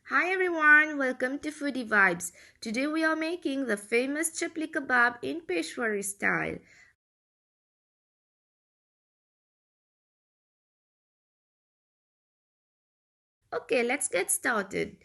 Hi everyone, welcome to Foodie Vibes. Today we are making the famous Chapli Kabab in Peshwari style. Okay, let's get started.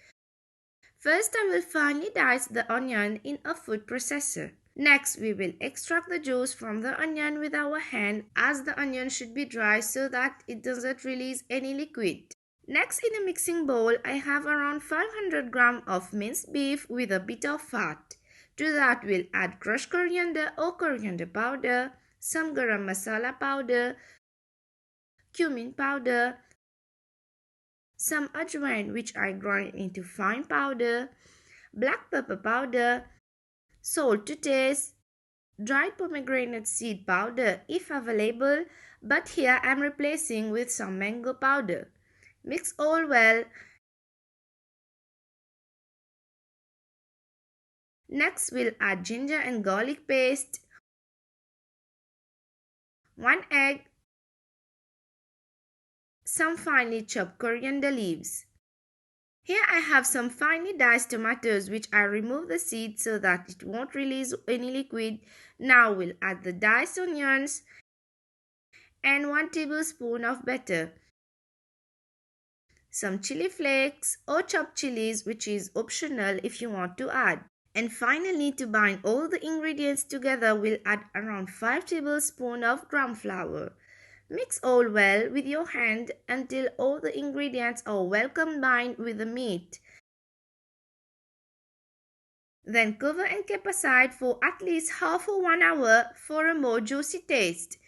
First I will finely dice the onion in a food processor. Next we will extract the juice from the onion with our hand as the onion should be dry so that it doesn't release any liquid. Next, in a mixing bowl, I have around 500 grams of minced beef with a bit of fat. To that, we'll add crushed coriander or coriander powder, some garam masala powder, cumin powder, some ajwain which I grind into fine powder, black pepper powder, salt to taste, dried pomegranate seed powder if available, but here I'm replacing with some mango powder. Mix all well. Next, we'll add ginger and garlic paste, 1 egg, some finely chopped coriander leaves. Here I have some finely diced tomatoes which I remove the seeds so that it won't release any liquid. Now we'll add the diced onions and 1 tablespoon of butter, some chili flakes or chopped chilies which is optional if you want to add. And finally, to bind all the ingredients together, we'll add around 5 tablespoons of gram flour. Mix all well with your hand until all the ingredients are well combined with the meat. Then cover and keep aside for at least half or 1 hour for a more juicy taste.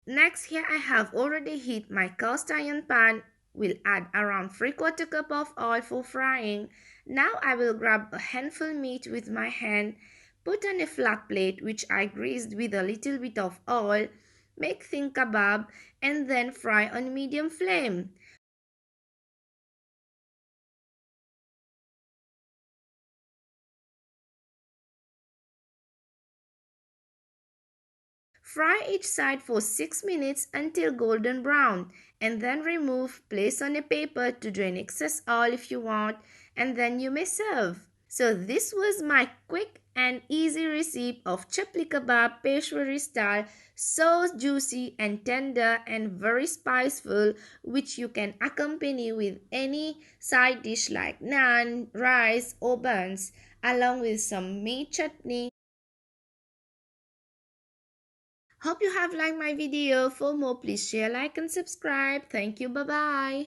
Next, here I have already heated my cast iron pan. We'll add around 3/4 cup of oil for frying. Now I will grab a handful meat with my hand, put on a flat plate which I greased with a little bit of oil, make thin kebab and then fry on medium flame. Fry each side for 6 minutes until golden brown and then remove, place on a paper to drain excess oil if you want, and then you may serve. So this was my quick and easy recipe of Chapli Kabab Peshwari style, so juicy and tender and very spiceful, which you can accompany with any side dish like naan, rice or buns along with some meat chutney. Hope you have liked my video. For more, please share, like and subscribe. Thank you. Bye-bye.